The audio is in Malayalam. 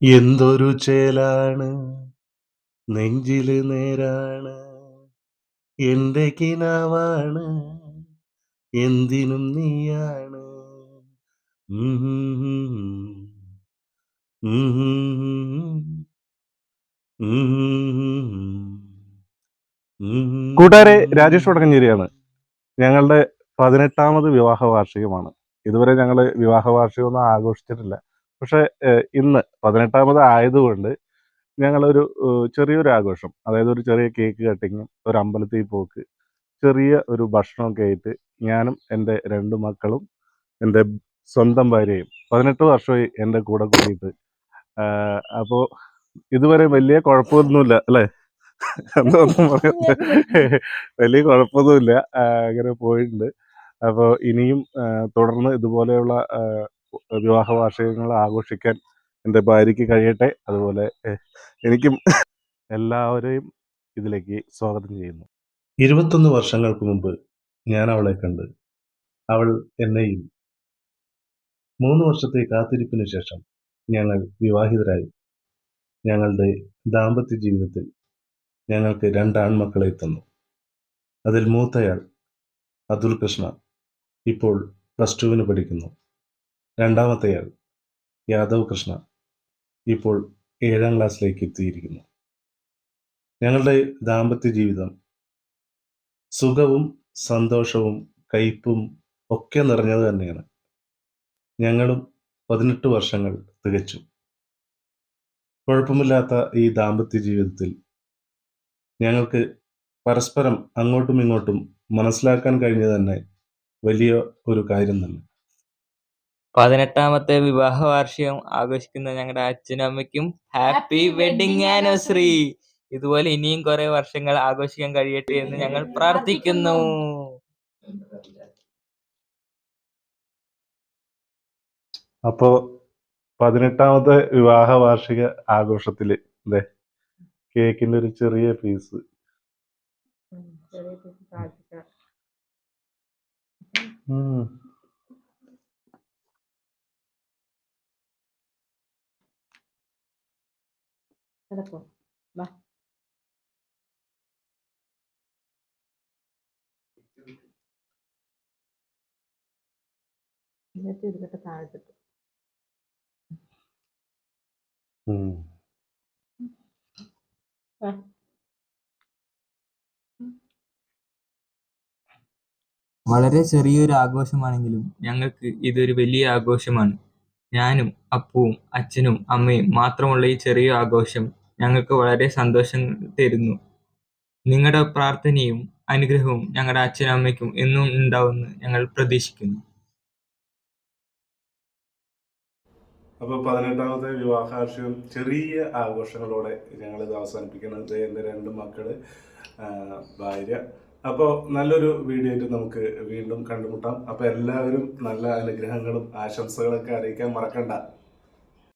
എന്തൊരു ചേലാണ് നെഞ്ചില് നേരാണ് എന്റെ കിനാവാണ് എന്തിനും നീയാണ്. ഉം. ഉം. കൂട്ടുകാരെ, രാജേഷ് വടക്കഞ്ചേരിയാണ്. ഞങ്ങളുടെ 18ാമത് വിവാഹ വാർഷികമാണ്. ഇതുവരെ ഞങ്ങൾ വിവാഹ വാർഷികമൊന്നും ആഘോഷിച്ചിട്ടില്ല. പക്ഷേ ഇന്ന് 18ാമത് ആയതുകൊണ്ട് ഞങ്ങളൊരു ചെറിയൊരു ആഘോഷം, അതായത് ഒരു ചെറിയ കേക്ക് കട്ടിങ്ങും ഒരു അമ്പലത്തിൽ പോക്ക്, ചെറിയ ഒരു ഭക്ഷണമൊക്കെ ആയിട്ട് ഞാനും എൻ്റെ 2 മക്കളും എൻ്റെ സ്വന്തം ഭാര്യയും 18 വർഷമായി എൻ്റെ കൂടെ കൂടിയിട്ട്. അപ്പോൾ ഇതുവരെ വലിയ കുഴപ്പമൊന്നുമില്ല അല്ലേ? എന്തോന്നും പറയുന്നത്, വലിയ കുഴപ്പമൊന്നുമില്ല. അങ്ങനെ പോയിട്ടുണ്ട്. അപ്പോൾ ഇനിയും തുടർന്ന് ഇതുപോലെയുള്ള വിവാഹ വാർഷികങ്ങൾ ആഘോഷിക്കാൻ എൻ്റെ ഭാര്യയ്ക്ക് കഴിയട്ടെ. അതുപോലെ എനിക്കും. എല്ലാവരെയും ഇതിലേക്ക് സ്വാഗതം ചെയ്യുന്നു. 21 വർഷങ്ങൾക്ക് മുമ്പ് ഞാൻ അവളെ കണ്ട്, അവൾ എന്നെയും. 3 വർഷത്തെ കാത്തിരിപ്പിന് ശേഷം ഞങ്ങൾ വിവാഹിതരായി. ഞങ്ങളുടെ ദാമ്പത്യ ജീവിതത്തിൽ ഞങ്ങൾക്ക് 2 ആൺമക്കളെ തന്നു. അതിൽ മൂത്തയാൾ അതുൽ കൃഷ്ണ ഇപ്പോൾ +2 പഠിക്കുന്നു. രണ്ടാമത്തെയാൾ യാദവ് കൃഷ്ണ ഇപ്പോൾ 7ാം ക്ലാസ്സിലേക്ക് എത്തിയിരിക്കുന്നു. ഞങ്ങളുടെ ദാമ്പത്യ ജീവിതം സുഖവും സന്തോഷവും കയ്പും ഒക്കെ നിറഞ്ഞത് തന്നെയാണ്. ഞങ്ങളും 18 വർഷങ്ങൾ തികച്ചു. കുഴപ്പമില്ലാത്ത ഈ ദാമ്പത്യ ജീവിതത്തിൽ ഞങ്ങൾക്ക് പരസ്പരം അങ്ങോട്ടും ഇങ്ങോട്ടും മനസ്സിലാക്കാൻ കഴിഞ്ഞത് തന്നെ വലിയ ഒരു കാര്യം തന്നെ. 18ാമത്തെ വിവാഹ വാർഷികം ആഘോഷിക്കുന്ന ഞങ്ങളുടെ അച്ഛനും അമ്മയ്ക്കും ഹാപ്പി വെഡിങ് ആനിവേഴ്സറി. ഇതുപോലെ ഇനിയും കുറെ വർഷങ്ങൾ ആഘോഷിക്കാൻ കഴിയട്ടെ എന്ന് ഞങ്ങൾ പ്രാർത്ഥിക്കുന്നു. അപ്പോൾ 18ാമത്തെ വിവാഹ വാർഷിക ആഘോഷത്തിൽ കേക്കിന്റെ ഒരു ചെറിയ പീസ്. വളരെ ചെറിയൊരു ആഘോഷമാണെങ്കിലും ഞങ്ങൾക്ക് ഇതൊരു വലിയ ആഘോഷമാണ്. ഞാനും അപ്പുവും അച്ഛനും അമ്മയും മാത്രമുള്ള ഈ ചെറിയ ആഘോഷം ഞങ്ങൾക്ക് വളരെ സന്തോഷം തരുന്നു. നിങ്ങളുടെ പ്രാർത്ഥനയും അനുഗ്രഹവും ഞങ്ങളുടെ അച്ഛനും അമ്മയ്ക്കും എന്നും ഉണ്ടാവുമെന്ന് ഞങ്ങൾ പ്രതീക്ഷിക്കുന്നു. അപ്പോൾ 18ാമത്തെ വിവാഹാർഷികം ചെറിയ ആഘോഷങ്ങളോടെ ഞങ്ങളിത് അവസാനിപ്പിക്കുന്നത്. എൻ്റെ 2 മക്കള്, ഭാര്യ. അപ്പോൾ നല്ലൊരു വീഡിയോ ആയിട്ട് നമുക്ക് വീണ്ടും കണ്ടുമുട്ടാം. അപ്പോൾ എല്ലാവരും നല്ല അനുഗ്രഹങ്ങളും ആശംസകളൊക്കെ അറിയിക്കാൻ മറക്കണ്ട.